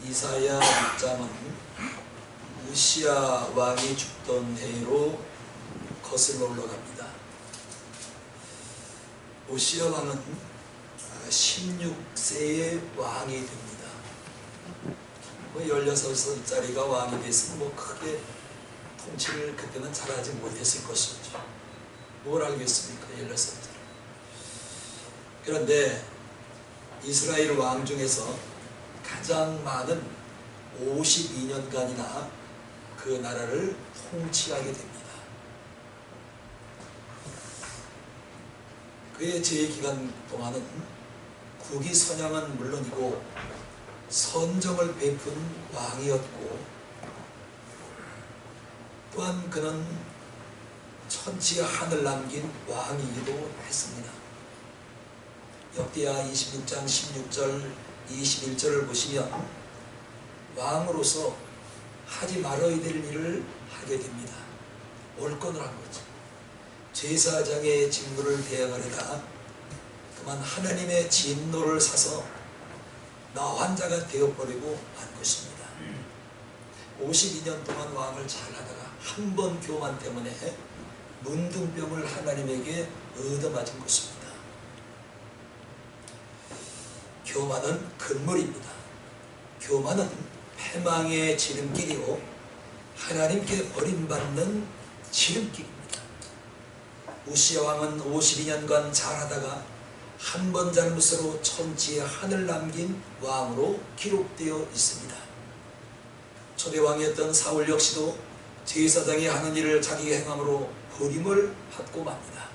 이사야 6장은 우시야 왕이 죽던 해로 거슬러 올라갑니다. 우시야 왕은 16세의 왕이 됩니다. 16살짜리가 왕이 됐으면 크게 통치를 그때는 잘하지 못했을 것이죠. 뭘 알겠습니까? 16살짜리. 그런데 이스라엘 왕 중에서 가장 많은 52년간이나 그 나라를 통치하게 됩니다. 그의 재기간 동안은 국위 선양은 물론이고 선정을 베푼 왕이었고, 또한 그는 천지의 한을 남긴 왕이기도 했습니다. 역대하 26장 16절 21절을 보시면 왕으로서 하지 말아야 될 일을 하게 됩니다. 옳건을 한 거죠. 제사장의 직무를 대행하려다 그만 하나님의 진노를 사서 나 환자가 되어버리고 만 것입니다. 52년 동안 왕을 잘하다가 한 번 교만 때문에 문둥병을 하나님에게 얻어맞은 것입니다. 교만은 금물입니다. 교만은 패망의 지름길이요 하나님께 버림받는 지름길입니다. 우시야 왕은 52년간 잘하다가 한 번 잘못으로 천지의 한을 남긴 왕으로 기록되어 있습니다. 초대 왕이었던 사울 역시도 제사장이 하는 일을 자기 행함으로 버림을 받고 맙니다.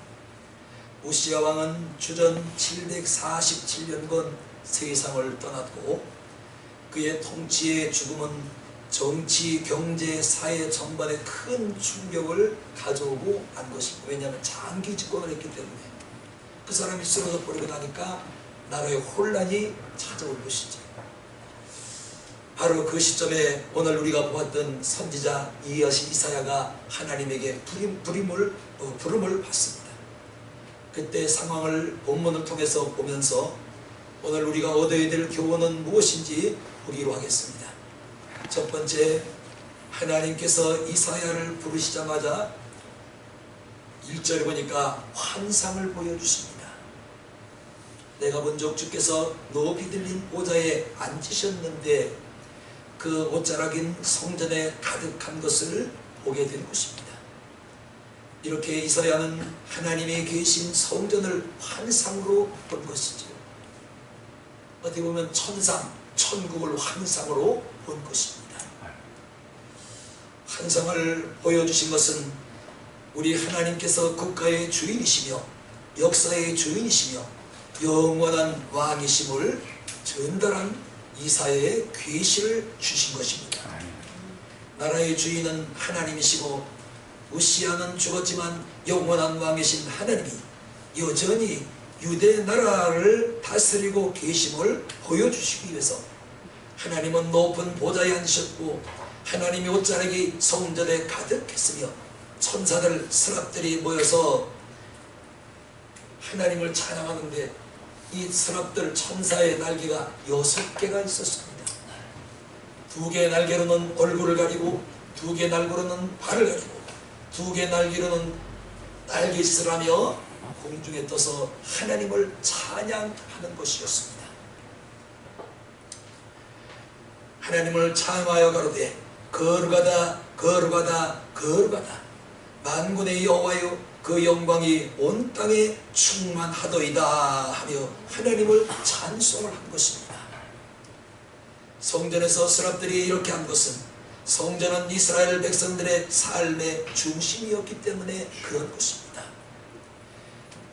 우시야 왕은 주전 747년건 세상을 떠났고, 그의 통치의 죽음은 정치, 경제, 사회 전반에 큰 충격을 가져오고 만 것입니다. 왜냐하면 장기 집권을 했기 때문에 그 사람이 쓰러져 버리고 나니까 나라에 혼란이 찾아올 것이죠. 바로 그 시점에 오늘 우리가 보았던 선지자 이사야가 하나님에게 부름을 받습니다. 그때 상황을 본문을 통해서 보면서 오늘 우리가 얻어야 될 교훈은 무엇인지 보기로 하겠습니다. 첫 번째, 하나님께서 이사야를 부르시자마자 1절에 보니까 환상을 보여주십니다. 내가 본적 주께서 높이 들린 보좌에 앉으셨는데 그 옷자락인 성전에 가득한 것을 보게 된 것입니다. 이렇게 이사야는 하나님이 계신 성전을 환상으로 본 것이죠. 어떻게 보면 천국을 환상으로 본 것입니다. 환상을 보여주신 것은 우리 하나님께서 국가의 주인이시며 역사의 주인이시며 영원한 왕이심을 전달한 이사야의 계시를 주신 것입니다. 나라의 주인은 하나님이시고 우시야는 죽었지만 영원한 왕이신 하나님이 여전히 유대 나라를 다스리고 계심을 보여주시기 위해서 하나님은 높은 보좌에 앉으셨고 하나님의 옷자락이 성전에 가득했으며 천사들, 스랍들이 모여서 하나님을 찬양하는데 이 스랍들 천사의 날개가 6개가 있었습니다. 2개의 날개로는 얼굴을 가리고 2개의 날개로는 발을 가리고 2개의 날개로는 날갯짓을 하며 공중에 떠서 하나님을 찬양하는 것이었습니다. 하나님을 찬양하여 가로되 거룩하다 거룩하다 거룩하다 만군의 여호와여 그 영광이 온 땅에 충만하도이다 하며 하나님을 찬송을 한 것입니다. 성전에서 스랍들이 이렇게 한 것은 성전은 이스라엘 백성들의 삶의 중심이었기 때문에 그런 것입니다.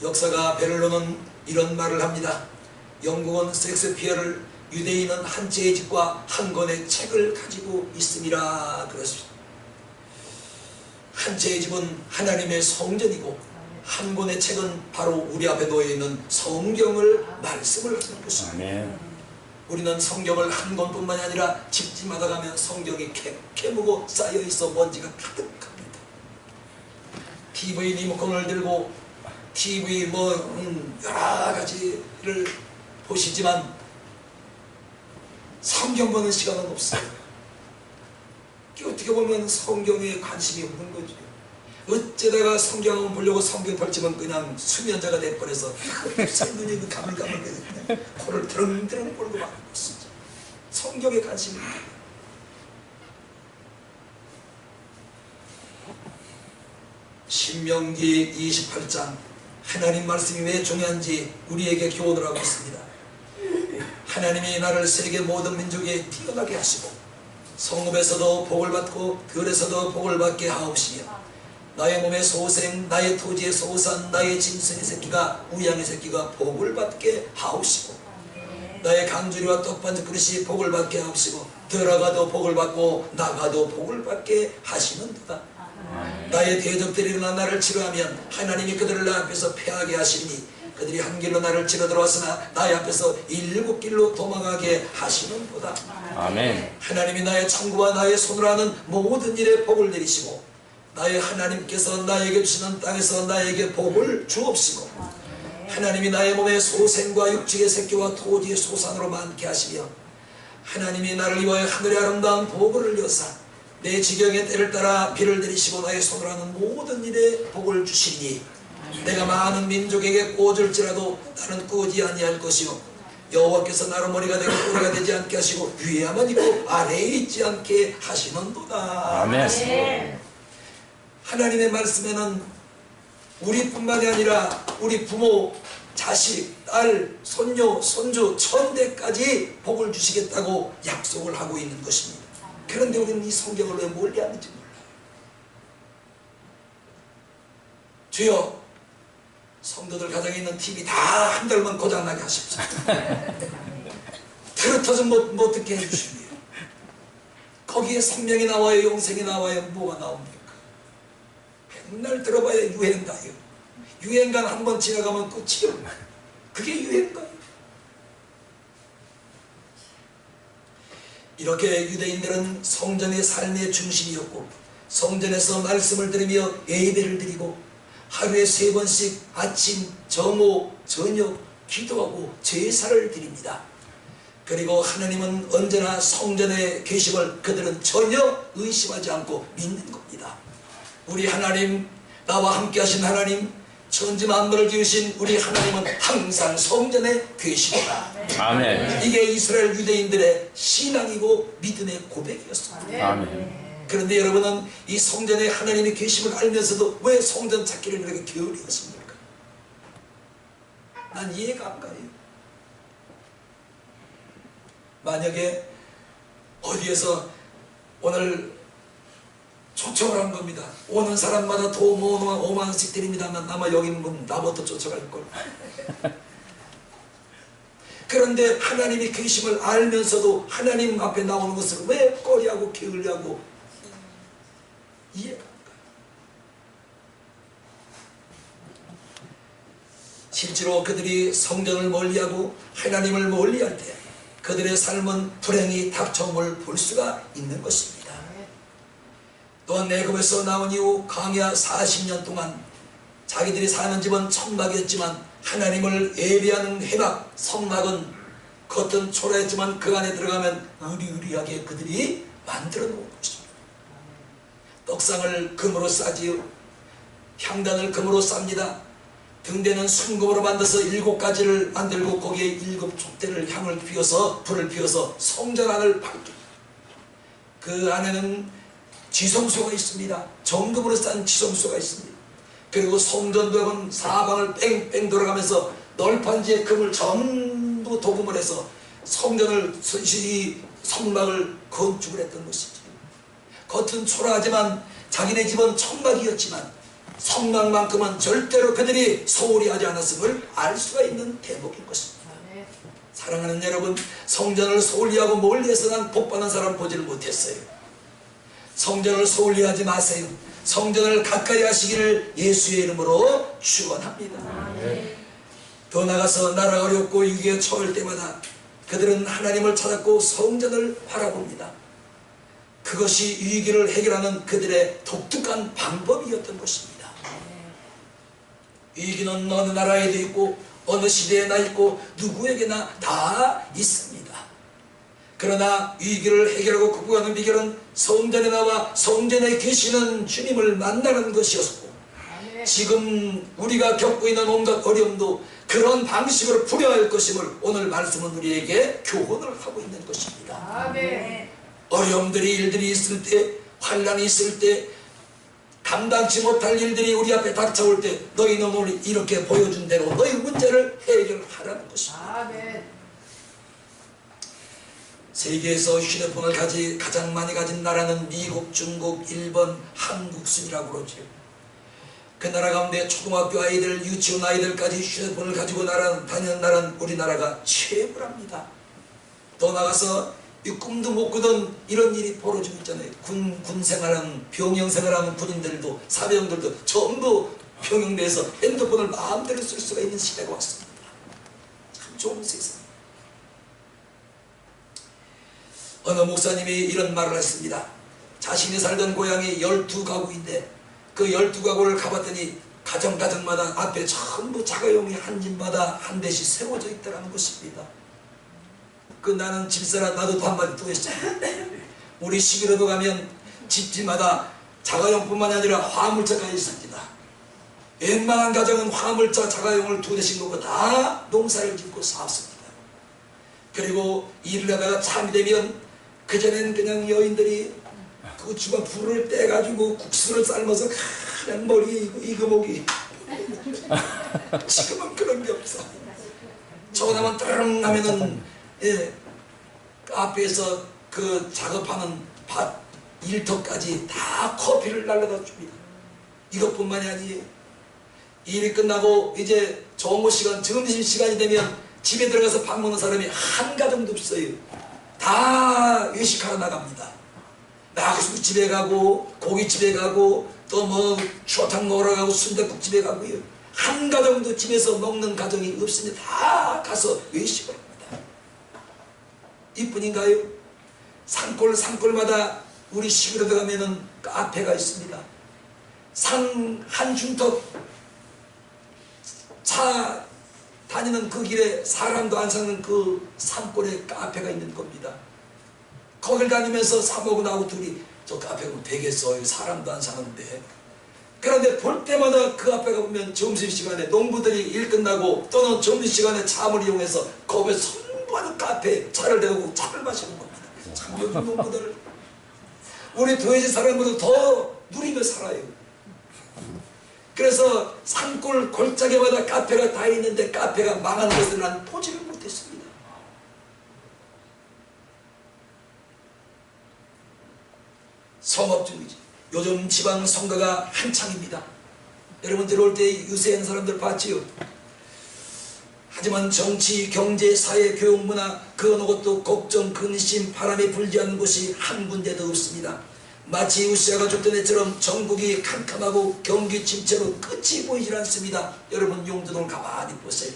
역사가 베를로는 이런 말을 합니다. 영국은 섹스피어를 유대인은 한 채의 집과 한 권의 책을 가지고 있음이라 그렇습니다. 한 채의 집은 하나님의 성전이고 한 권의 책은 바로 우리 앞에 놓여있는 성경을 말씀을 하는 것입니다. 아멘. 우리는 성경을 한 권뿐만이 아니라 집집마다 가면 성경이 캐무고 쌓여있어 먼지가 가득합니다. TV 리모컨을 들고 TV 여러 가지를 보시지만 성경 보는 시간은 없어요. 어떻게 보면 성경에 관심이 없는 거죠. 어쩌다가 성경을 보려고 성경 펼치면 그냥 수면자가 돼버려서 눈이 가물가물게 그냥 코를 드렁드렁 몰고 말고 있었죠. 성경에 관심이 없는 거예요. 신명기 28장 하나님 말씀이 왜 중요한지 우리에게 교훈을 하고 있습니다. 하나님이 나를 세계 모든 민족에 뛰어나게 하시고 성읍에서도 복을 받고 들에서도 복을 받게 하옵시며 나의 몸의 소생, 나의 토지의 소산, 나의 짐승의 새끼가 우양의 새끼가 복을 받게 하옵시고 나의 강주리와 떡반죽 그릇이 복을 받게 하옵시고 들어가도 복을 받고 나가도 복을 받게 하시는도다. 나의 대적들이 일어나 나를 치료하면 하나님이 그들을 나 앞에서 패하게 하시니 그들이 한 길로 나를 치러 들어왔으나 나의 앞에서 7 길로 도망하게 하시는도다. 아멘. 하나님이 나의 창구와 나의 손으로 하는 모든 일에 복을 내리시고 나의 하나님께서 나에게 주시는 땅에서 나에게 복을 주옵시고 하나님이 나의 몸의 소생과 육축의 새끼와 토지의 소산으로 많게 하시며 하나님이 나를 위하여 하늘의 아름다운 복을 여사 내 지경의 때를 따라 비를 내리시고 나의 손으로 하는 모든 일에 복을 주시니 내가 많은 민족에게 꽂을지라도 나는 꽂지 아니할 것이요 여호와께서 나로 머리가 되고 꼬리가 되지 않게 하시고 위에만 있고 아래에 있지 않게 하시는도다. 아멘. 하나님의 말씀에는 우리뿐만이 아니라 우리 부모, 자식, 딸, 손녀, 손주, 천대까지 복을 주시겠다고 약속을 하고 있는 것입니다. 그런데 우리는 이 성경을 왜 멀리하는지 몰라요. 주여, 성도들 가정에 있는 TV 다 한 달만 고장나게 하십시오. 틀어터서 못 듣게 해주시고요. 거기에 생명이 나와요, 영생이 나와요. 뭐가 나옵니까? 맨날 들어봐야 유행가요. 유행가 한번 지나가면 끝이요. 그게 유행가요. 이렇게 유대인들은 성전의 삶의 중심이었고 성전에서 말씀을 들으며 예배를 드리고 하루에 3번씩 아침, 정오, 저녁 기도하고 제사를 드립니다. 그리고 하나님은 언제나 성전에 계심을 그들은 전혀 의심하지 않고 믿는 겁니다. 우리 하나님, 나와 함께 하신 하나님, 천지 만물을 지으신 우리 하나님은 항상 성전에 계시구나. 아멘. 이게 이스라엘 유대인들의 신앙이고 믿음의 고백이었습니다. 아멘. 그런데 여러분은 이 성전에 하나님이 계심을 알면서도 왜 성전 찾기를 그렇게 게을리 하십니까? 난 이해가 안 가요. 만약에 어디에서 오늘 초청을 한 겁니다. 오는 사람마다 돈 5만 원씩 드립니다만 아마 여기는 분 나부터 쫓아갈걸. 그런데 하나님이 계심을 알면서도 하나님 앞에 나오는 것을 왜 꺼리하고 게을리하고 이해가 안 가요. 실제로 그들이 성전을 멀리하고 하나님을 멀리할 때 그들의 삶은 불행이 닥쳐옴을 볼 수가 있는 것입니다. 또한 애굽에서 나온 이후 광야 40년 동안 자기들이 사는 집은 천막이었지만 하나님을 예배하는 회막, 성막은 겉은 초라했지만 그 안에 들어가면 으리으리하게 그들이 만들어 놓은 것입니다. 떡상을 금으로 싸지요. 향단을 금으로 쌉니다. 등대는 순금으로 만들어서 7가지를 만들고 거기에 7 촛대를 향을 피워서 불을 피워서 성전 안을 밝힙니다. 그 안에는 지성소가 있습니다. 정금으로 싼 지성소가 있습니다. 그리고 성전벽은 사방을 뺑뺑 돌아가면서 널판지에 금을 전부 도금을 해서 성전을 이 성막을 건축을 했던 것이죠. 겉은 초라하지만 자기네 집은 천막이었지만 성막만큼은 절대로 그들이 소홀히 하지 않았음을 알 수가 있는 대목인 것입니다. 사랑하는 여러분, 성전을 소홀히 하고 멀리해서 난 복받는 사람 보지를 못했어요. 성전을 소홀히 하지 마세요. 성전을 가까이 하시기를 예수의 이름으로 축원합니다. 더 나아가서 나라 어렵고 위기에 처할 때마다 그들은 하나님을 찾았고 성전을 바라봅니다. 그것이 위기를 해결하는 그들의 독특한 방법이었던 것입니다. 위기는 어느 나라에도 있고 어느 시대에나 있고 누구에게나 다 있습니다. 그러나 위기를 해결하고 극복하는 비결은 성전에 나와 성전에 계시는 주님을 만나는 것이었고, 지금 우리가 겪고 있는 온갖 어려움도 그런 방식으로 풀어야 할 것임을 오늘 말씀은 우리에게 교훈을 하고 있는 것입니다. 아멘. 어려움들이 일들이 있을 때, 환난이 있을 때, 감당치 못할 일들이 우리 앞에 닥쳐올 때 너희는 오늘 이렇게 보여준 대로 너희 문제를 해결하라는 것입니다. 아멘. 세계에서 휴대폰을 가장 많이 가진 나라는 미국, 중국, 일본, 한국 순이라고 그러죠. 그 나라 가운데 초등학교 아이들, 유치원 아이들까지 휴대폰을 가지고 다니는 나라는 우리나라가 최고랍니다. 더 나가서 이 꿈도 못 꾸던 이런 일이 벌어지고 있잖아요. 군 생활하는, 병영 생활하는 군인들도, 사병들도 전부 병영돼서 핸드폰을 마음대로 쓸 수가 있는 시대가 왔습니다. 참 좋은 세상. 어느 목사님이 이런 말을 했습니다. 자신이 살던 고향이 12가구인데 그 12가구를 가봤더니 가정마다 앞에 전부 자가용이 한 집마다 한 대씩 세워져 있다는 것입니다. 나는 집사라 나도 한마디 또 했잖아요. 우리 11호도 가면 집집마다 자가용뿐만 아니라 화물차가 있습니다. 웬만한 가정은 화물차 자가용을 2대씩 놓고 다 농사를 짓고 샀습니다. 그리고 일을 하다가 잠이 되면 그전에는 그냥 여인들이 그 주방 불을 떼가지고 국수를 삶아서 그냥 머리에 이거목이 지금은 그런 게 없어. 전화만 따릉 하면은 앞에서 그 작업하는 밭 일터까지 다 커피를 날라다 줍니다. 이것뿐만이 아니에요. 일이 끝나고 이제 정오시간, 점심시간이 되면 집에 들어가서 밥 먹는 사람이 한 가정도 없어요. 다 외식하러 나갑니다. 나가서 집에 가고 고깃집에 가고 또 뭐 추어탕 먹으러 가고 순댓국집에 가고요. 한 가정도 집에서 먹는 가정이 없으니 다 가서 외식을 합니다. 이뿐인가요? 산골마다 우리 시골에 들어가면은 카페가 있습니다. 산 한 중턱 차 다니는 그 길에 사람도 안 사는 그 산골에 카페가 있는 겁니다. 거길 다니면서 사모고 나하고 둘이 저 카페 가면 되겠어, 사람도 안 사는데. 그런데 볼 때마다 그 앞에 가보면 점심시간에 농부들이 일 끝나고 또는 점심시간에 참을 이용해서 거기에 선부하는 카페에 차를 대고 차를 마시는 겁니다. 참 요즘 농부들 우리 도해지 사람보다 더 누리며 살아요. 그래서 산골 골짜기마다 카페가 다 있는데 카페가 망한 것을 난 보지를 못했습니다. 성업주의지. 요즘 지방 선거가 한창입니다. 여러분 들어올 때 유세한 사람들 봤지요? 하지만 정치, 경제, 사회, 교육, 문화 그 어느 것도 걱정, 근심, 바람이 불지 않는 곳이 한 군데도 없습니다. 마치 우시아가 줬던 애처럼 전국이 캄캄하고 경기 침체로 끝이 보이질 않습니다. 여러분 용두동을 가만히 보세요.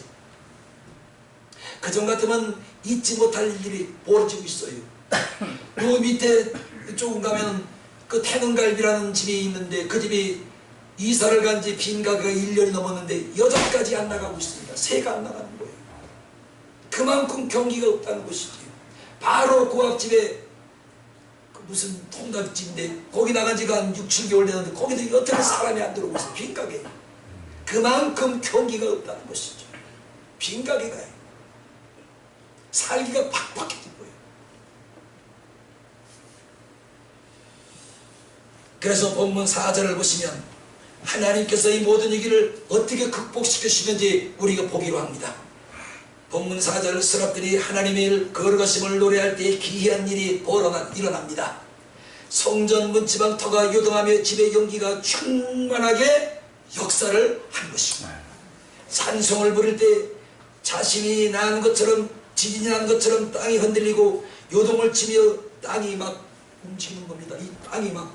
그전 같으면 잊지 못할 일이 벌어지고 있어요. 요 밑에 조금 가면 그 태능갈비라는 집이 있는데 그 집이 이사를 간 지 빈가가 1년이 넘었는데 여전까지 안 나가고 있습니다. 새가 안 나가는 거예요. 그만큼 경기가 없다는 것이지. 바로 그 앞집에 무슨 통닭집인데 거기 나간 지가 한 6, 7개월 됐는데 거기도 여태까지 사람이 안 들어오고 있어요. 빈가게. 그만큼 경기가 없다는 것이죠. 빈가게가 살기가 팍팍해진 거예요. 그래서 본문 4절을 보시면 하나님께서 이 모든 위기를 어떻게 극복시키시는지 우리가 보기로 합니다. 본문 4절 스랍들이 하나님의 일 거룩하심을 노래할 때 기이한 일이 일어납니다. 성전 문지방 터가 요동하며 집의 연기가 충만하게 역사를 한 것입니다. 찬송을 부를 때 자신이 난 것처럼 지진이 난 것처럼 땅이 흔들리고 요동을 치며 땅이 막 움직이는 겁니다. 이 땅이 막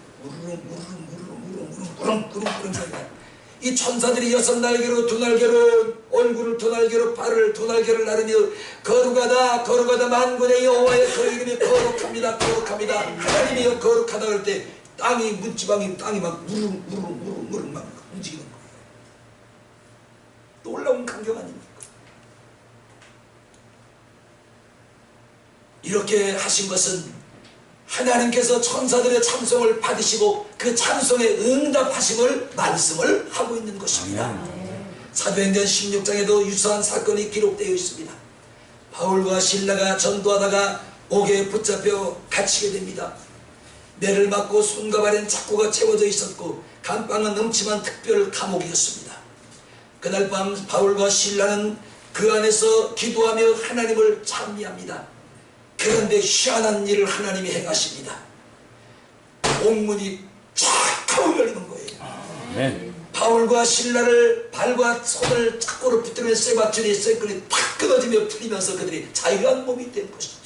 우렁우렁 소리가. 이 천사들이 6날개로 2날개로 얼굴을 2날개로 발을 2날개를 나르며 거룩하다 만군의 여호와의 그 이름이 거룩합니다. 하나님이여 거룩하다 그럴 때 땅이 문지방이 땅이 막 우르릉 막 움직이는 거예요. 놀라운 광경 아닙니까? 이렇게 하신 것은 하나님께서 천사들의 찬송을 받으시고 그 찬송에 응답하심을 말씀을 하고 있는 것입니다. 사도행전 16장에도 유사한 사건이 기록되어 있습니다. 바울과 실라가 전도하다가 옥에 붙잡혀 갇히게 됩니다. 매를 맞고 손과 발엔 착고가 채워져 있었고 감방은 음침한 특별 감옥이었습니다. 그날 밤 바울과 실라는 그 안에서 기도하며 하나님을 찬미합니다. 그런데 희한한 일을 하나님이 행하십니다. 옥문이 쫙 하고 열리는 거예요. 바울과 신라를 발과 손을 착고로 붙들며 쇠밧줄이 쇠끈이 탁 끊어지며 풀리면서 그들이 자유한 몸이 된 것이죠.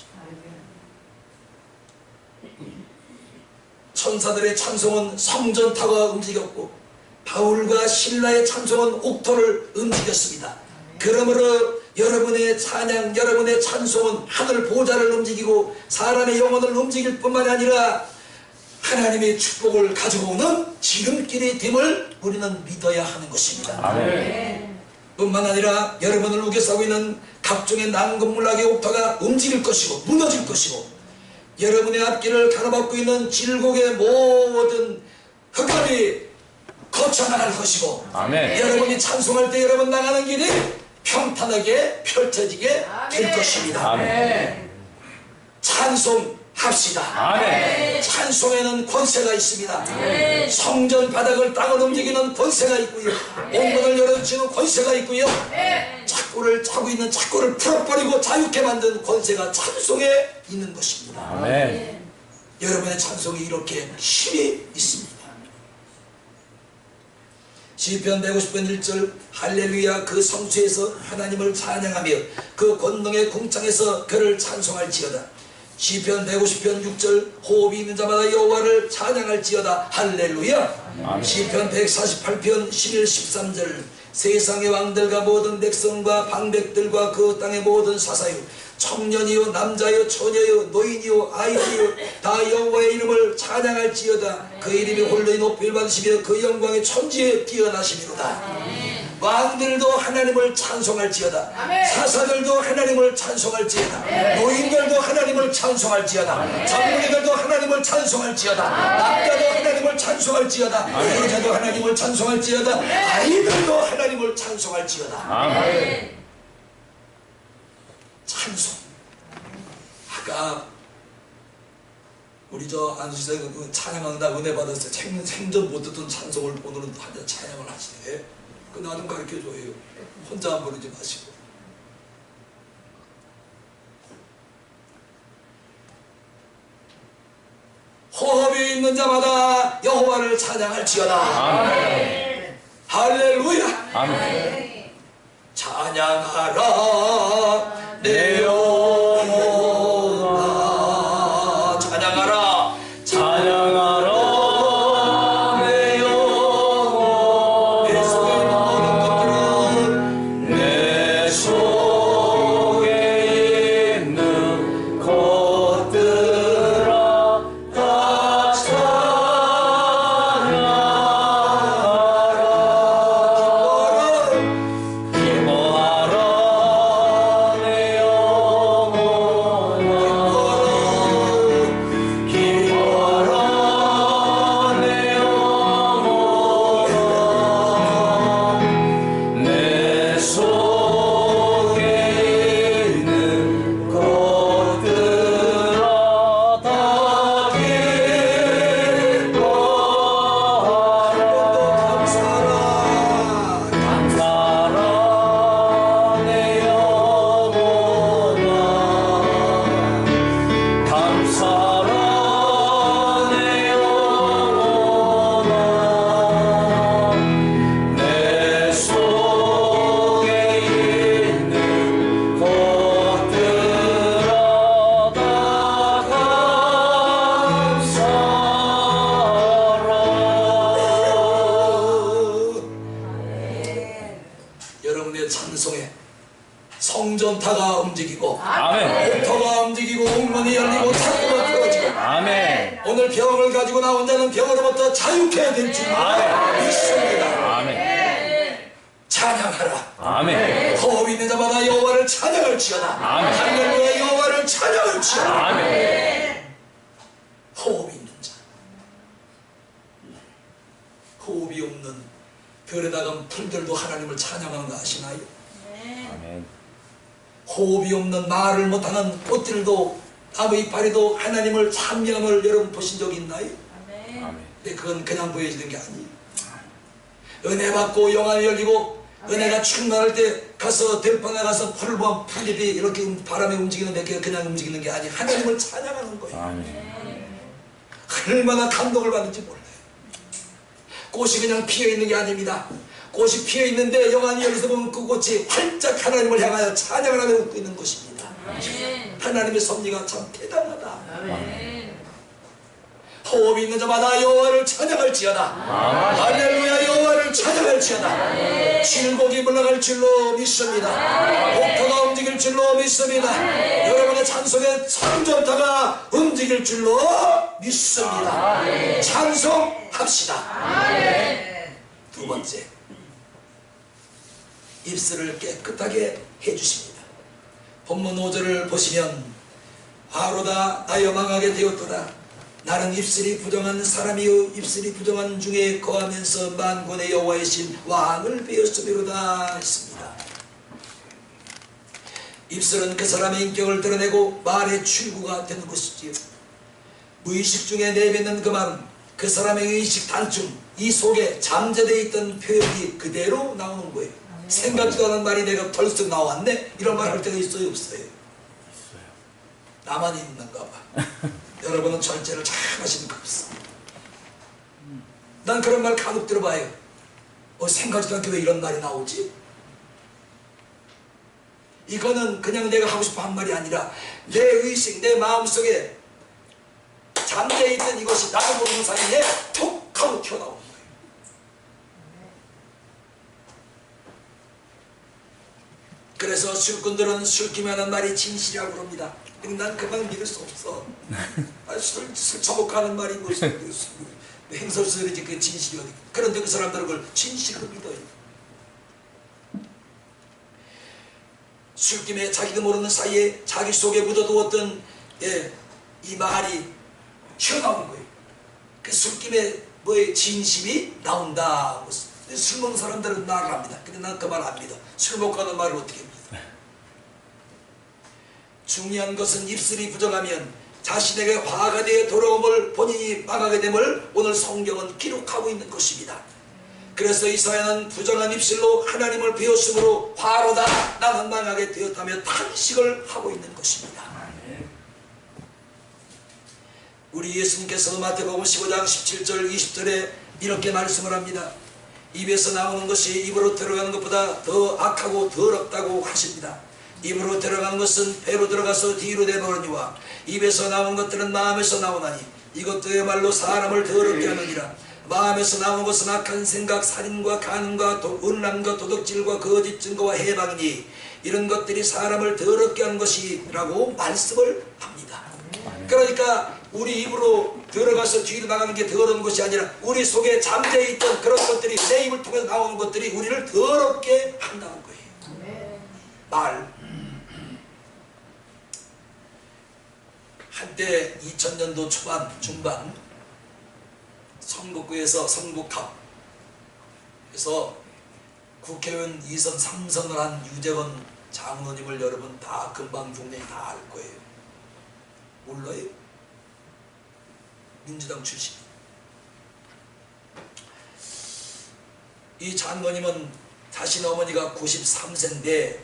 천사들의 찬송은 성전탑과 움직였고 바울과 신라의 찬송은 옥토를 움직였습니다. 그러므로 여러분의 찬양, 여러분의 찬송은 하늘 보좌를 움직이고 사람의 영혼을 움직일 뿐만 아니라 하나님의 축복을 가지고 오는 지름길이 됨을 우리는 믿어야 하는 것입니다. 아멘. 뿐만 아니라 여러분을 우겨싸고 있는 각종의 난공물락의 옥토가 움직일 것이고 무너질 것이고 여러분의 앞길을 가로막고 있는 질곡의 모든 흑암이 거쳐나갈 것이고 아멘. 여러분이 찬송할 때 여러분 나가는 길이 평탄하게 펼쳐지게 될 것입니다. 아멘. 찬송합시다. 아멘. 찬송에는 권세가 있습니다. 성전 바닥을 땅을 움직이는 권세가 있고요. 옥문을 열어주시는 권세가 있고요. 착고를 차고 있는 착고를 풀어버리고 자유케 만든 권세가 찬송에 있는 것입니다. 아멘. 여러분의 찬송이 이렇게 힘이 있습니다. 시편 150편 1절 할렐루야 그 성수에서 하나님을 찬양하며 그 권능의 궁창에서 그를 찬송할지어다. 시편 150편 6절 호흡이 있는 자마다 여호와를 찬양할지어다. 할렐루야. 아멘. 시편 148편 11, 13절 세상의 왕들과 모든 백성과 방백들과 그 땅의 모든 사사요 청년이요 남자요 처녀요 노인이요 아이들이요 다 여호와의 이름을 찬양할지어다. 그 이름이 홀로 높이를 받으시며 그 영광의 천지에 뛰어나시리로다. 왕들도 하나님을 찬송할지어다. 사사들도 하나님을 찬송할지어다. 노인들도 하나님을 찬송할지어다. 장로들도 하나님을 찬송할지어다. 남자도 하나님을 찬송할지어다. 여자도 하나님을 찬송할지어다. 아이들도 하나님을 찬송할지어다. 아멘. 찬송. 아까 우리 저 안수생 찬양한다 은혜 받았어요. 생전 못 듣던 찬송을 오늘은 한잔 찬양을 하시네. 그 나 좀 가르쳐줘요. 혼자 안 부르지 마시고. 호흡이 있는 자마다 여호와를 찬양할지어다. 아멘. 할렐루야. 아멘. 찬양하라 내 영혼아 찬양하라 찬양하라 내 영혼 내 속에 있는 모든 것들은 내 속에 있는 것들아 다 찬양하라. 기뻐하라 내 영혼아 기뻐하라 내 영혼아 내 속에 있는 것들아 다 기뻐하라. 감사하라 내 영혼아 감사하라 내 영혼아 내 속에 있는 것들아 다 감사하라. 여러분의 찬송에 성전타가 움직이고 아멘. 옥토가 움직이고 옥문이 열리고 창고가 풀어지고 아멘. 오늘 병을 가지고 나온 자는 병으로부터 자유케 될 줄 믿습니다. 아멘. 찬양하라. 아멘. 호흡 있는 자마다 여호와를 찬양할지어다. 아멘. 할렐루야 여호와를 찬양할지어다. 아멘. 호흡이 있는 자, 호흡이 없는 별에다가 풀들도 하나님을 찬양하는 거 아시나요? 아멘. 호흡이 없는 말을 못하는 꽃들도 나무 이파리도 하나님을 찬양함을 여러분 보신 적 있나요? 아멘. 근데 그건 그냥 보여지는 게 아니에요. 은혜 받고 영안이 열리고 은혜가 충만할 때 가서 들판에 가서 풀을 보면 풀잎이 이렇게 바람에 움직이는데 그게 그냥 움직이는 게 아니에요. 하나님을 찬양하는 거예요. 아멘. 얼마나 감동을 받는지 몰라요. 꽃이 그냥 피어있는 게 아닙니다. 꽃이 피어있는데 영안이 열려서 보면 그 꽃이 활짝 하나님을 향하여 찬양을 하며 웃고 있는 것입니다. 하나님의 섭리가 참 대단하다. 호흡이 있는 자마다 여호와를 찬양할지어다. 할렐루야 여호와를 찬양할지어다. 질곡이 물러갈 줄로 믿습니다. 옥토가 움직일 줄로 믿습니다. 여러분의 찬송의 성전타가 움직일 줄로 믿습니다. 찬송합시다. 두 번째, 입술을 깨끗하게 해주십니다. 본문 5절을 보시면 화로다 나여 망하게 되었도다. 나는 입술이 부정한 사람이요 입술이 부정한 중에 거하면서 만군의 여호와의 신 왕을 베었으리로다 했습니다. 입술은 그 사람의 인격을 드러내고 말의 출구가 되는 것이지요. 무의식 중에 내뱉는 그 말은 그 사람의 의식 단중 이 속에 잠재되어 있던 표현이 그대로 나오는 거예요. 생각지도 않은 말이 내가 덜썩 나왔네? 이런 말 할 때가 있어요 없어요? 나만 있는가 봐. 여러분은 절제를 잘 하시는 거 없어. 난 그런 말 간혹 들어봐요. 생각지도 않게 왜 이런 말이 나오지? 이거는 그냥 내가 하고 싶어 한 말이 아니라 내 의식, 내 마음속에 잠재어 있던 이것이 나도 모르는 사이에 톡 하고 튀어나오는 거예요. 그래서 술꾼들은 술김에 하는 말이 진실이라고 그럽니다. 근데 난 그 말 믿을 수 없어. 술 처먹하는 말이 무슨 행설설이지 그 진실이 어디. 그런데 그 사람들은 그걸 진실로 믿어요. 술김에 자기도 모르는 사이에 자기 속에 묻어두었던 이 말이 튀어나오는 거예요. 그 술김에 뭐의 진심이 나온다. 술 먹는 사람들은 말을 합니다. 근데 난 그 말 안 믿어. 술 먹고 하는 말을 어떻게 믿어? 중요한 것은 입술이 부정하면 자신에게 화가 되어 돌아옴을 본인이 망하게 됨을 오늘 성경은 기록하고 있는 것입니다. 그래서 이사야는 부정한 입술로 하나님을 베었으므로 화로다 나는 망하게 되었다며 탄식을 하고 있는 것입니다. 우리 예수님께서 마태복음 15장 17절 20절에 이렇게 말씀을 합니다. 입에서 나오는 것이 입으로 들어가는 것보다 더 악하고 더럽다고 하십니다. 입으로 들어가는 것은 배로 들어가서 뒤로 내버리니와 입에서 나온 것들은 마음에서 나오나니 이것들야말로 사람을 더럽게 하느니라. 마음에서 나온 것은 악한 생각, 살인과 간음과 음란과 도둑질과 거짓 증거와 해방이니 이런 것들이 사람을 더럽게 하는 것이라고 말씀을 합니다. 그러니까 우리 입으로 들어가서 뒤로 나가는 게 더러운 것이 아니라 우리 속에 잠재어 있던 그런 것들이 내 입을 통해서 나오는 것들이 우리를 더럽게 한다는 거예요. 말. 한때 2000년도 초반 중반 선거구에서 선곡합 그래서 국회의원 2선 3선을 한 유재건 장로님을 여러분 다 금방 국민이 다 알 거예요. 몰라요? 민주당 출신. 이 장로님은 자신 어머니가 93세인데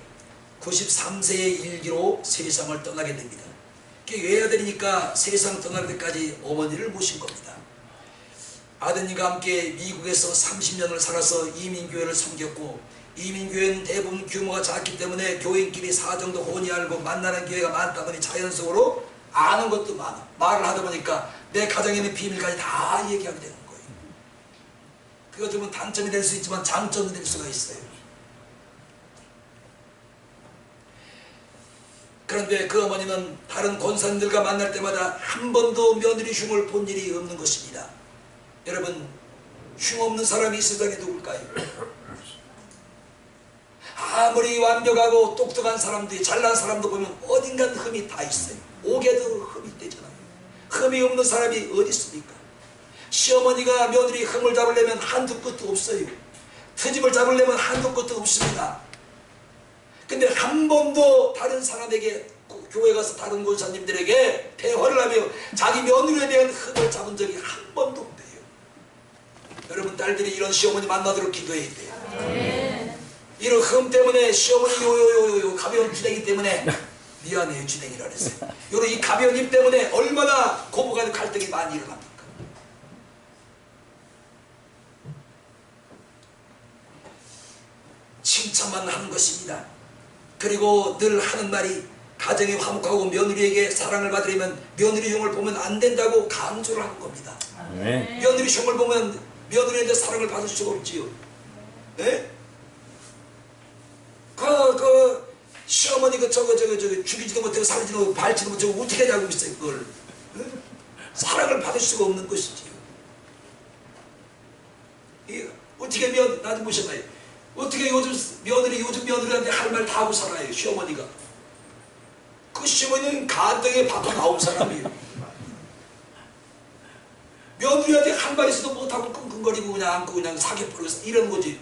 93세의 일기로 세상을 떠나게 됩니다. 외아들이니까 세상 떠날 때까지 어머니를 모신 겁니다. 아드님과 함께 미국에서 30년을 살아서 이민교회를 섬겼고 이민교회는 대부분 규모가 작기 때문에 교인끼리 사정도 훤히 알고 만나는 기회가 많다 보니 자연적으로 아는 것도 많아. 말을 하다 보니까 내 가정에 있는 비밀까지 다 얘기하게 되는 거예요. 그것 때문에 단점이 될 수 있지만 장점이 될 수가 있어요. 그런데 그 어머니는 다른 권사님들과 만날 때마다 한 번도 며느리 흉을 본 일이 없는 것입니다. 여러분, 흉 없는 사람이 이 세상에 누굴까요? 아무리 완벽하고 똑똑한 사람들이 잘난 사람도 보면 어딘가 흠이 다 있어요. 옥에도 흠이 있대잖아요. 흠이 없는 사람이 어디 있습니까? 시어머니가 며느리 흠을 잡으려면 한두 끝도 없어요. 트집을 잡으려면 한두 끝도 없습니다. 근데 한 번도 다른 사람에게 교회 가서 다른 권사님들에게 대화를 하며 자기 며느리에 대한 흠을 잡은 적이 한 번도 없대요. 여러분 딸들이 이런 시어머니 만나도록 기도해야 돼요. 이런 흠 때문에 시어머니 요요요요 가벼운 주댕이 때문에 미안해요 주댕이라 그랬어요. 요런 이 가벼운 입 때문에 얼마나 고부간 갈등이 많이 일어납니까? 칭찬만 하는 것입니다. 그리고 늘 하는 말이 가정이 화목하고 며느리에게 사랑을 받으려면 며느리 흉을 보면 안 된다고 강조를 하는 겁니다. 네. 며느리 흉을 보면 며느리한테 사랑을 받을 수가 없지요. 예? 시어머니 저거 죽이지도 못하고 살지도 못하고 밟지도 못하고 어떻게 하냐고 있어요 그걸. 예? 사랑을 받을 수가 없는 것이지요. 어떻게 나도 보셨나요? 어떻게 요즘 며느리한테 할 말 다 하고 살아요 시어머니가. 그 시어머니는 간등에 바꿔 나온 사람이에요. 며느리한테 한 말 있어도 못하고 끙끙거리고 그냥 안고 그냥 사기버리고 이런 거지.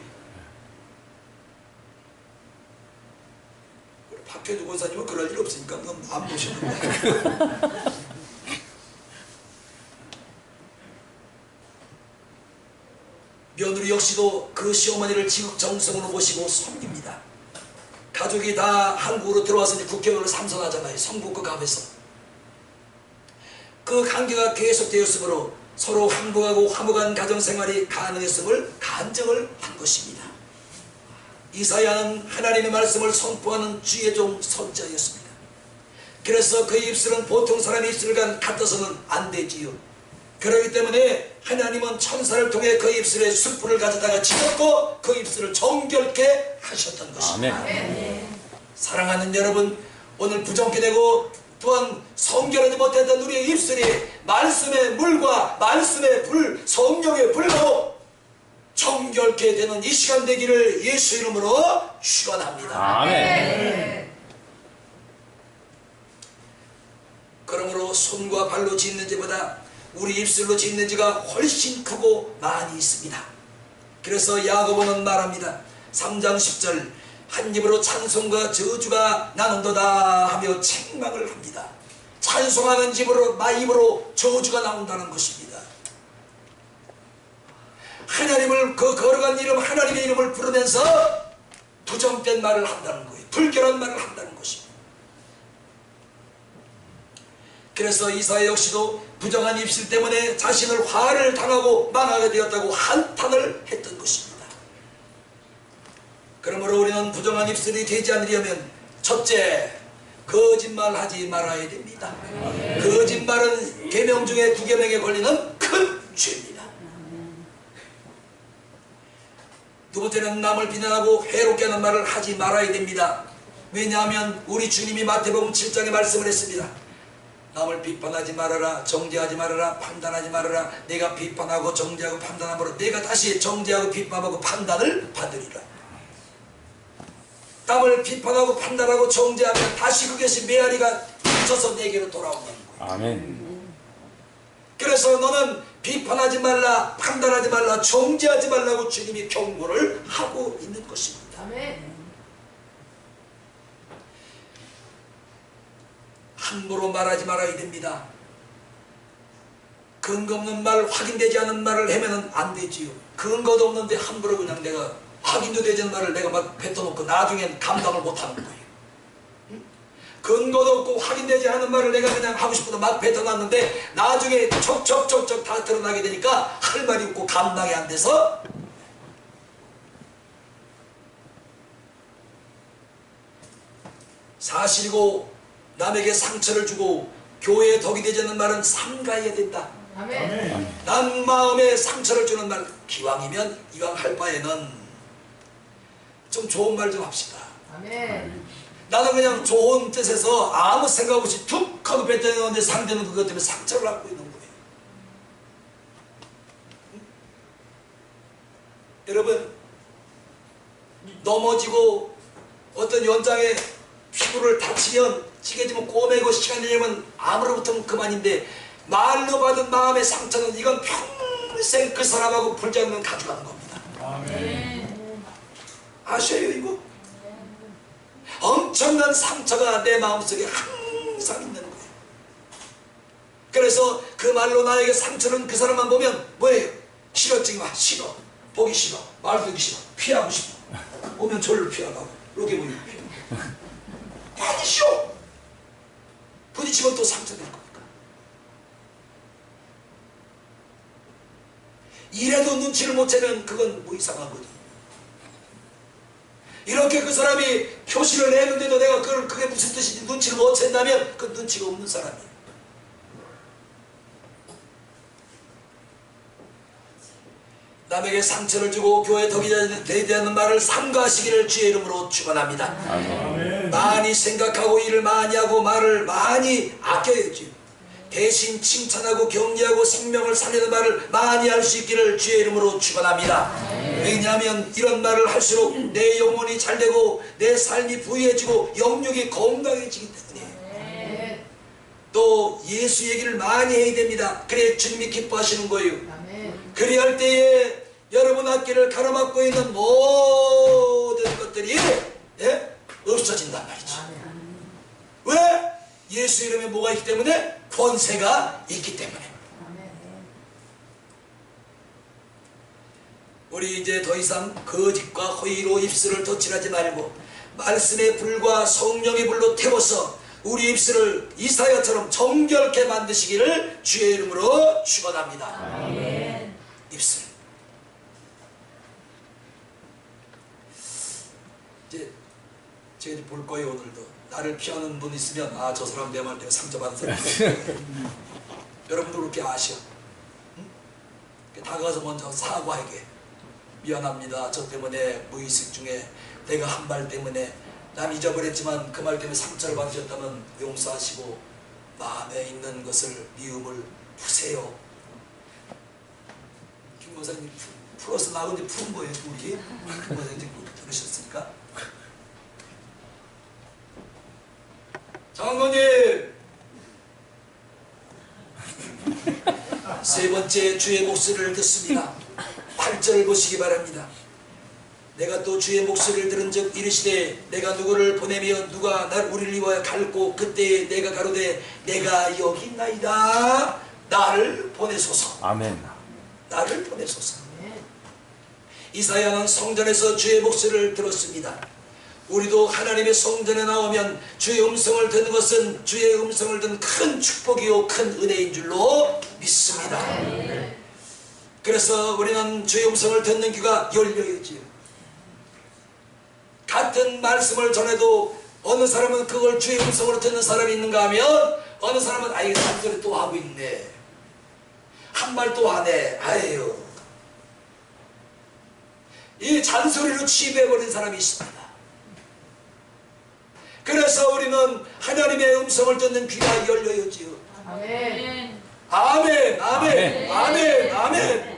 박혜주 권사님은 그럴 일 없으니까 그건 안 보시는 거야. 며느리 역시도 그 시어머니를 지극정성으로 모시고 섬깁니다. 가족이 다 한국으로 들어와서 이제 국경을 삼선하잖아요. 성국과 감에서. 그 관계가 계속되었으므로 서로 행복하고 화목한 가정생활이 가능했음을 간증을 한 것입니다. 이사야는 하나님의 말씀을 선포하는 주의 종 선자였습니다. 그래서 그 입술은 보통 사람의 입술과 같아서는 안 되지요. 그렇기 때문에 하나님은 천사를 통해 그 입술에 숯불을 가져다가 지었고 그 입술을 정결케 하셨던 것입니다. 아멘. 사랑하는 여러분, 오늘 부정케 되고 또한 성결하지 못했던 우리의 입술이 말씀의 물과 말씀의 불, 성령의 불로 정결케 되는 이 시간 되기를 예수 이름으로 축원합니다. 아멘. 그러므로 손과 발로 짓는 지보다 우리 입술로 짓는 지가 훨씬 크고 많이 있습니다. 그래서 야고보는 말합니다. 3장 10절 한 입으로 찬송과 저주가 나는도다 하며 책망을 합니다. 찬송하는 입으로 저주가 나온다는 것입니다. 하나님을 거룩한 이름 하나님의 이름을 부르면서 부정된 말을 한다는 거예요. 불결한 말을 한다는 것입니다. 그래서 이사야 역시도 부정한 입술 때문에 자신을 화를 당하고 망하게 되었다고 한탄을 했던 것입니다. 그러므로 우리는 부정한 입술이 되지 않으려면 첫째, 거짓말하지 말아야 됩니다. 거짓말은 계명 중에 9계명에 걸리는 큰 죄입니다. 두 번째는 남을 비난하고 해롭게 하는 말을 하지 말아야 됩니다. 왜냐하면 우리 주님이 마태복음 7장에 말씀을 했습니다. 남을 비판하지 말아라, 정죄하지 말아라, 판단하지 말아라. 내가 비판하고 정죄하고 판단함으로 내가 다시 정죄하고 비판하고 판단을 받으리라. 남을 비판하고 판단하고 정죄하면 다시 그것이 메아리가 붙어서 내게로 돌아오는 거예요. 아멘. 그래서 너는 비판하지 말라, 판단하지 말라, 정죄하지 말라고 주님이 경고를 하고 있는 것입니다. 아멘. 함부로 말하지 말아야 됩니다. 근거 없는 말, 확인되지 않은 말을 하면 안 되지요. 근거도 없는데 함부로 그냥 내가 확인도 되지 않은 말을 내가 막 뱉어놓고 나중엔 감당을 못하는 거예요. 근거도 없고 확인되지 않은 말을 내가 그냥 하고 싶어도 막 뱉어놨는데 나중에 척척척척 다 드러나게 되니까 할 말이 없고 감당이 안 돼서 사실이고 남에게 상처를 주고 교회에 덕이 되지 않는 말은 삼가해야 된다. 아멘. 난 마음에 상처를 주는 말, 기왕이면 이왕 할 바에는 좀 좋은 말 좀 합시다. 아멘. 나는 그냥 좋은 뜻에서 아무 생각 없이 툭 하고 뱉어내는데 상대는 그것 때문에 상처를 갖고 있는 거예요. 여러분, 넘어지고 어떤 연장의 피부를 다치면 찌개지면 꼬매고 시간이 되면 아무로부터 그만인데, 말로 받은 마음의 상처는 이건 평생 그 사람하고 불장면 가져가는 겁니다. 아셔요 이거? 엄청난 상처가 내 마음속에 항상 있는 거예요. 그래서 그 말로 나에게 상처는 그 사람만 보면 뭐예요? 싫어증이 와. 싫어. 보기 싫어. 말 듣기 싫어. 피하고 싶어. 오면 저를 피하고 이렇게 보이고 피하고. 아니쇼. 부딪히면 또 상처될 겁니까? 이래도 눈치를 못 채면 그건 뭐 이상한 거죠. 이렇게 그 사람이 표시를 내는데도 내가 그게 무슨 뜻인지 눈치를 못 챈다면 그 눈치가 없는 사람이에요. 남에게 상처를 주고 교회 덕이 되지 않는 말을 삼가하시기를 주의 이름으로 축원합니다. 많이 생각하고 일을 많이 하고 말을 많이 아껴야지. 대신 칭찬하고 격려하고 생명을 살리는 말을 많이 할 수 있기를 주의 이름으로 축원합니다. 왜냐하면 이런 말을 할수록 내 영혼이 잘되고 내 삶이 부유해지고 영육이 건강해지기 때문에. 또 예수 얘기를 많이 해야 됩니다. 그래야 주님이 기뻐하시는 거예요. 그리 할 때에 여러분 앞길을 가로막고 있는 모든 것들이 없어진단 말이죠. 왜? 예수 이름에 뭐가 있기 때문에? 권세가 있기 때문에. 우리 이제 더 이상 거짓과 허위로 입술을 덧칠하지 말고 말씀의 불과 성령의 불로 태워서 우리 입술을 이사야처럼 정결케 만드시기를 주의 이름으로 축원합니다. 입술. 이제 제가 볼 거예요. 오늘도 나를 피하는 분 있으면 아, 저 사람 내 말 때문에 상처받은 사람 여러분도 그렇게 아셔. 응? 다가가서 먼저 사과하게. 미안합니다. 저 때문에 무의식 중에 내가 한 말 때문에 난 잊어버렸지만 그 말 때문에 상처를 받으셨다면 용서하시고 마음에 있는 것을 미움을 푸세요. 김 목사님 풀어서 나오는데 푸는 거예요. 우리 김 목사님 들으셨으니까. 장로님 세 번째 주의 목소리를 듣습니다. 8절 보시기 바랍니다. 내가 또 주의 목소리를 들은 적 이르시되 내가 누구를 보내며 누가 우리를 위하여 갈고 그때 내가 가로되 내가 여기 있나이다. 나를 보내소서. 아멘. 나를 보내소서. 이사야는 성전에서 주의 목소리를 들었습니다. 우리도 하나님의 성전에 나오면 주의 음성을 듣는 것은 주의 음성을 듣는 큰 축복이요 큰 은혜인 줄로 믿습니다. 그래서 우리는 주의 음성을 듣는 귀가 열려야지요. 같은 말씀을 전해도 어느 사람은 그걸 주의 음성으로 듣는 사람이 있는가 하면 어느 사람은 아이 잔소리 또 하고 있네. 한 말 또 하네. 아유. 이 잔소리로 취입해버린 사람이 있습니다. 그래서 우리는 하나님의 음성을 듣는 귀가 열려야지요. 아멘. 아멘, 아멘, 아멘, 아멘.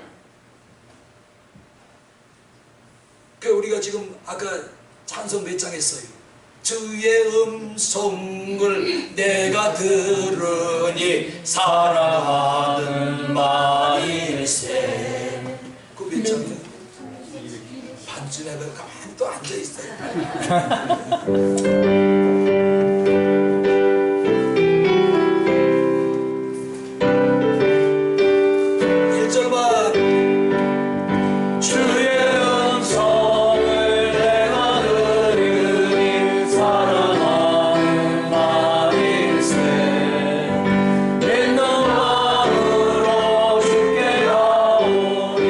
그 우리가 지금 아까 찬송 몇 장 했어요. 주의 음성을 내가 들으니 사랑하는 마일세. 그 몇 장이에요? 반쯤에 가만히 또 앉아있어요. 1절만 주의 음성을 내가 들으니 사랑하는 마일세. 있는 마음으로 주께 가오니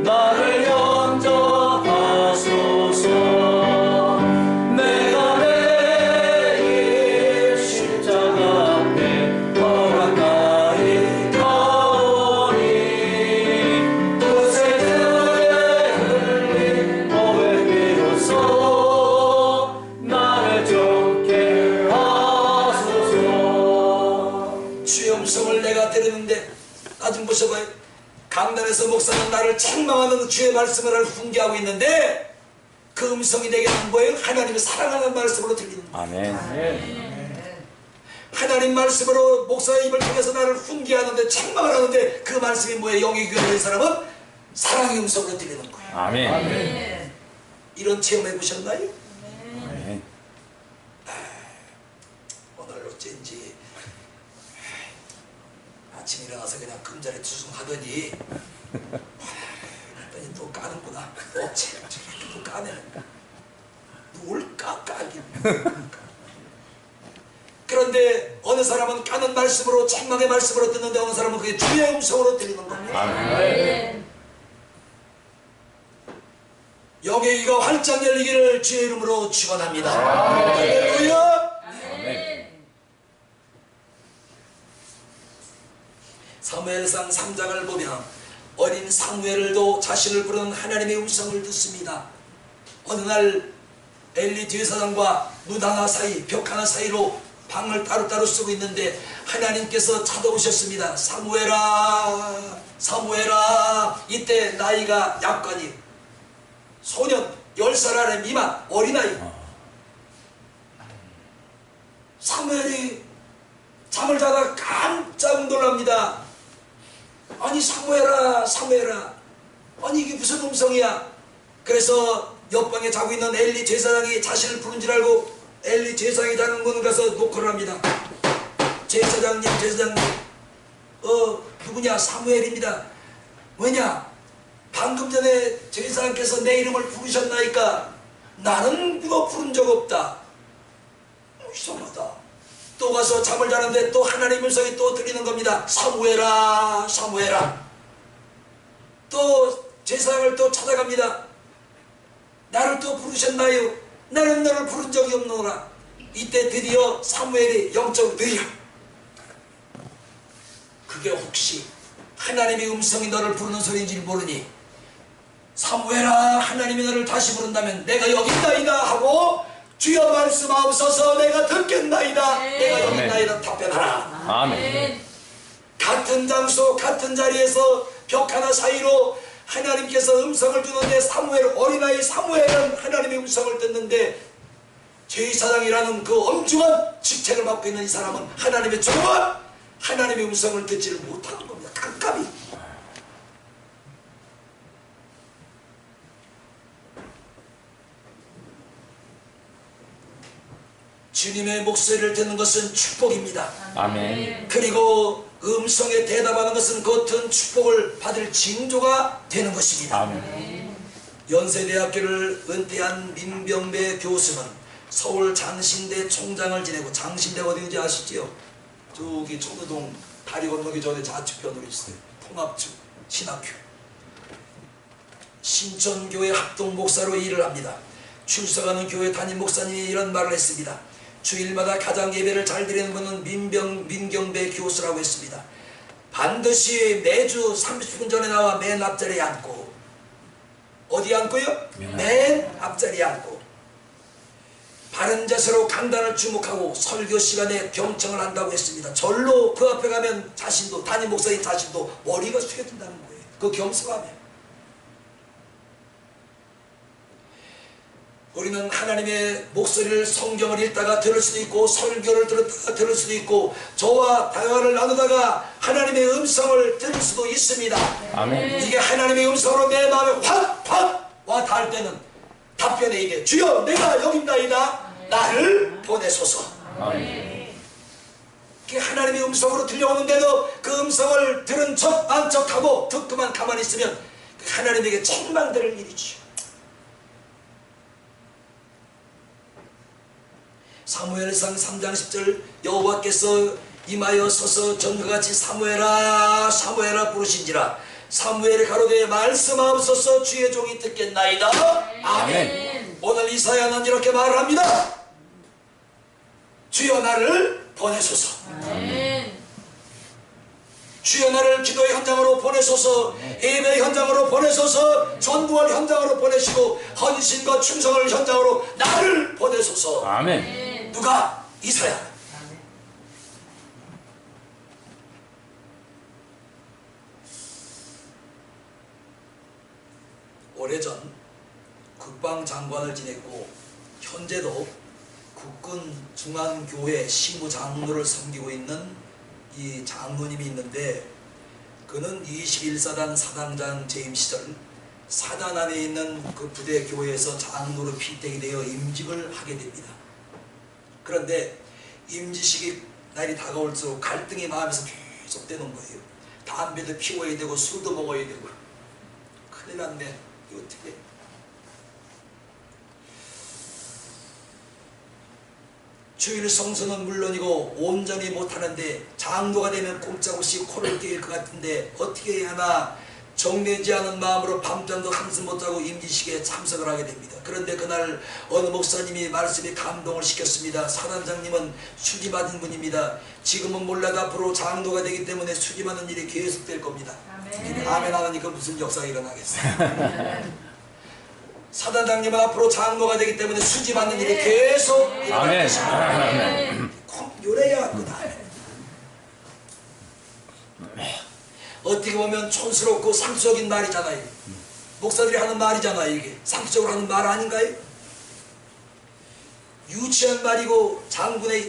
나를 영접하소서. 내가 내일 십자가 앞에 더 가까이 가오니 그새 주의 흘린 보혈 비로소 나를 좋게 하소서. 주의 음성을 내가 들었는데 나 좀 보셔봐요. 강단에서 목사는 나를 책망하는 주의 말씀을 훈계하고 있는데 그 음성이 내게 는 뭐예요? 하나님의 사랑하는 말씀으로 들리는 거예요. 아멘. 하나님 말씀으로 목사의 입을 통해서 나를 훈계하는데 책망을 하는데 그 말씀이 뭐예요? 영의 귀가 열린 사람은 사랑의 음성으로 들리는 거예요. 아멘. 이런 체험 해보셨나요? 아멘. 오늘 어쩐지 아침 일어나서 그냥 금자리 투성하더니 그랬더니 또 까는구나. 또 까네. 뭘 까긴. 그런데 어느 사람은 까는 말씀으로 책망의 말씀으로 듣는데 어느 사람은 그게 주의 음성으로 들리는 겁니다. 아멘. 영의 귀가 활짝 열리기를 주의 이름으로 축원합니다. 할렐루야. 아멘. 사무엘상 3장을 보면 어린 사무엘도 자신을 부르는 하나님의 음성을 듣습니다. 어느 날 엘리 대사장과 문 하나 사이, 벽 하나 사이로 방을 따로따로 쓰고 있는데 하나님께서 찾아오셨습니다. 사무엘아, 사무엘아. 이때 나이가 약관이 소년 10살 아래 미만 어린아이. 사무엘이 잠을 자다 깜짝 놀랍니다. 아니 사무엘아, 사무엘아, 아니 이게 무슨 음성이야? 그래서 옆방에 자고 있는 엘리 제사장이 자신을 부른 줄 알고 엘리 제사장이 자는 문 가서 노크를 합니다. 제사장님, 제사장님, 누구냐? 사무엘입니다. 왜냐? 방금 전에 제사장께서 내 이름을 부르셨나이까? 나는 누가 부른 적 없다. 이상하다. 또 가서 잠을 자는데 또 하나님의 음성이 또 들리는 겁니다. 사무엘아, 사무엘아. 또 제사장을 또 찾아갑니다. 나를 또 부르셨나요? 나는 너를 부른 적이 없노라. 이때 드디어 사무엘이 영적으로 느려. 그게 혹시 하나님의 음성이 너를 부르는 소리인지 모르니 사무엘아, 하나님이 너를 다시 부른다면 내가 여기 있나이다 하고 주여 말씀하옵소서 내가 듣겠나이다. 내가 여기 있나이다 답변하라. 아멘. 같은 장소 같은 자리에서 벽 하나 사이로 하나님께서 음성을 주는데 사무엘, 어린아이 사무엘은 하나님의 음성을 듣는데 제사장이라는 그 엄중한 직책을 맡고 있는 이 사람은 하나님의 종은 하나님의 음성을 듣지를 못하는 겁니다. 깜깜이. 주님의 목소리를 듣는 것은 축복입니다. 아멘. 그리고 음성에 대답하는 것은 겉은 축복을 받을 징조가 되는 것입니다. 아멘. 연세대학교를 은퇴한 민병배 교수는 서울 장신대 총장을 지내고, 장신대가 어디인지 아시지요? 저기 청도동 다리 건너기 전에 좌측편으로 있어요. 통합중 신학교. 신천교회 합동 목사로 일을 합니다. 출석하는 교회 담임 목사님이 이런 말을 했습니다. 주일마다 가장 예배를 잘 드리는 분은 민경배 교수라고 했습니다. 반드시 매주 30분 전에 나와 맨 앞자리에 앉고, 어디 앉고요? 맨 앞자리에 앉고 바른 자세로 강단을 주목하고 설교 시간에 경청을 한다고 했습니다. 절로 그 앞에 가면 자신도, 담임 목사님 자신도 머리가 숙여진다는 거예요. 그 겸손함에. 우리는 하나님의 목소리를 성경을 읽다가 들을 수도 있고 설교를 들었다가 들을 수도 있고 저와 대화를 나누다가 하나님의 음성을 들을 수도 있습니다. 아멘. 이게 하나님의 음성으로 내 마음에 확 와 닿을 때는 답변에 이게 주여 내가 여기입나이다. 나를 보내소서. 아멘. 이게 하나님의 음성으로 들려오는데도 그 음성을 들은 척 안 척하고 듣고만 가만히 있으면 하나님에게 책망될 일이죠. 사무엘상 3장 10절 여호와께서 임하여 서서 전과 같이 사무엘아 사무엘아 부르신지라. 사무엘이 가로되 말씀하옵소서 주의 종이 듣겠나이다. 아멘. 오늘 이사야는 이렇게 말을 합니다. 주여 나를 보내소서. 아멘. 주여 나를 기도의 현장으로 보내소서. 예배 현장으로 보내소서. 전도할 현장으로 보내시고 헌신과 충성을 현장으로 나를 보내소서. 아멘. 누가? 이사야. 오래전 국방장관을 지냈고 현재도 국군 중앙교회 시무장로를 섬기고 있는 이 장로님이 있는데, 그는 21사단 사단장 재임 시절 사단 안에 있는 그 부대 교회에서 장로로 피택이 되어 임직을 하게 됩니다. 그런데 임지식이 날이 다가올수록 갈등이 마음에서 계속 되는 거예요. 담배도 피워야 되고 술도 먹어야 되고. 큰일 났네. 이거 어떻게 해? 주일 성수는 물론이고 온전히 못하는데 장로가 되면 꼼짝없이 코를 떼일 것 같은데 어떻게 해야 하나 정내지 않은 마음으로 밤잠도 한숨 못자고 임지식에 참석을 하게 됩니다. 그런데 그날 어느 목사님이 말씀에 감동을 시켰습니다. 사단장님은 수지 받은 분입니다. 지금은 몰라도 앞으로 장로가 되기 때문에 수지 받는 일이 계속될 겁니다. 아멘. 아멘 하니까 무슨 역사가 일어나겠어요. 사단장님은 앞으로 장로가 되기 때문에 수지 받는 일이 계속 일어날 아멘. 것입니다. 꼭 요래야 하구나. 어떻게 보면 촌스럽고 상투적인 말이잖아요. 목사들이 하는 말이잖아요. 이게 상투적으로 하는 말 아닌가요? 유치한 말이고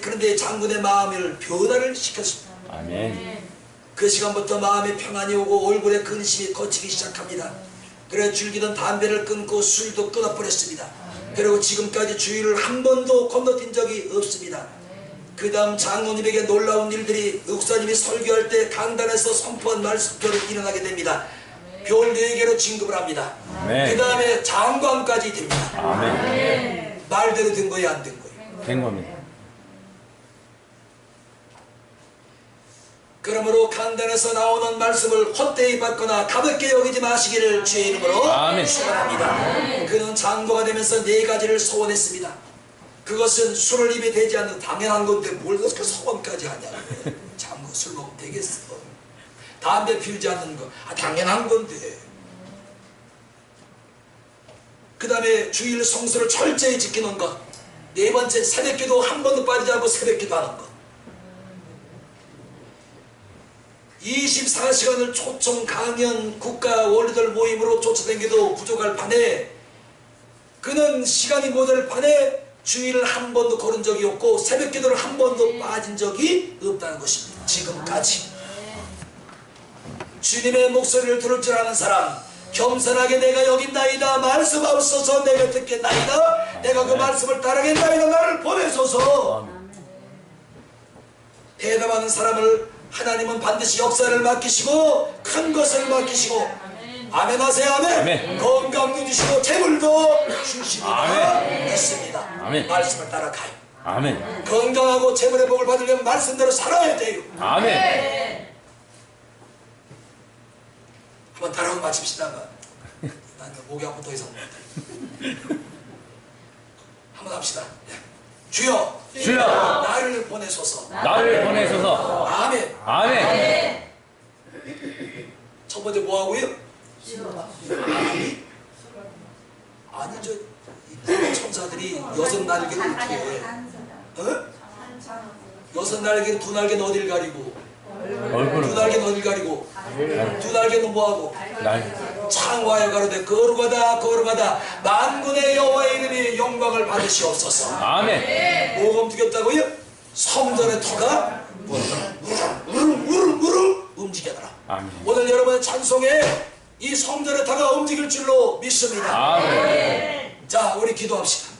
그런데 장군의 마음을 변화를 시켰습니다. 아멘. 그 시간부터 마음에 평안이 오고 얼굴에 근심이 거치기 시작합니다. 그래 줄기던 담배를 끊고 술도 끊어버렸습니다. 그리고 지금까지 주의를 한 번도 건너뛴 적이 없습니다. 그 다음 장로님에게 놀라운 일들이 목사님이 설교할 때 강단에서 선포한 말씀대로 일어나게 됩니다. 별 4개로 진급을 합니다. 그 다음에 장관까지 됩니다. 아멘. 말대로 된 거예요, 안 된 거예요? 된 겁니다. 그러므로 강단에서 나오는 말씀을 헛되이 받거나 가볍게 여기지 마시기를 주의 이름으로 아멘. 축원합니다. 그는 장로가 되면서 4가지를 소원했습니다. 그것은 술을 입에 대지 않는 당연한 건데 뭘 그렇게 소원까지 하냐. 장로 술 먹으면 되겠어. 담배 피우지 않는 거 당연한 건데. 그 다음에 주일 성수를 철저히 지키는 것. 4번째 새벽기도 한 번도 빠지지 않고 새벽기도 하는 것. 24시간을 초청 강연 국가 원리들 모임으로 쫓아다니기도 부족할 판에 그는 시간이 모자랄 판에 주일을 한 번도 걸은 적이 없고 새벽 기도를 한 번도 빠진 적이 없다는 것입니다. 지금까지. 주님의 목소리를 들을 줄 아는 사람, 겸손하게 내가 여긴나이다, 말씀하옵소서, 내가 듣겠나이다, 내가 그 말씀을 따르겠나이다, 나를 보내소서. 대답하는 사람을 하나님은 반드시 역사를 맡기시고 큰 것을 맡기시고, 아멘 하세요. 아멘. 아멘. 건강도 주시고 재물도 주시리라 아멘. 했습니다. 아멘. 말씀을 따라가요. 아멘. 건강하고 재물의 복을 받으려면 말씀대로 살아야 돼요. 아멘. 한번 따라하고 마칩시다. 난 목이 아파 더 이상 못해. 한번 합시다. 주여, 주여, 나를 보내소서. 나를 보내소서. 아멘. 아멘. 첫 번째 뭐 하고요? 아니 저 천사들이 6날개를 어떻게 해? 어? 6날개를 2날개는 어딜 가리고, 얼굴은 2날개는 어딜 가리고, 2날개는 뭐하고? 날. 창화에 가로되 거룩하다 거룩하다 만군의 여호와의 이름이 영광을 받으시옵소서. 아멘. 뭐가 움직였다고요? 성전의 터가 우르르 움직여라. 아멘. 오늘 여러분의 찬송에 이 성전의 터가 움직일 줄로 믿습니다. 아멘. 자, 우리 기도합시다.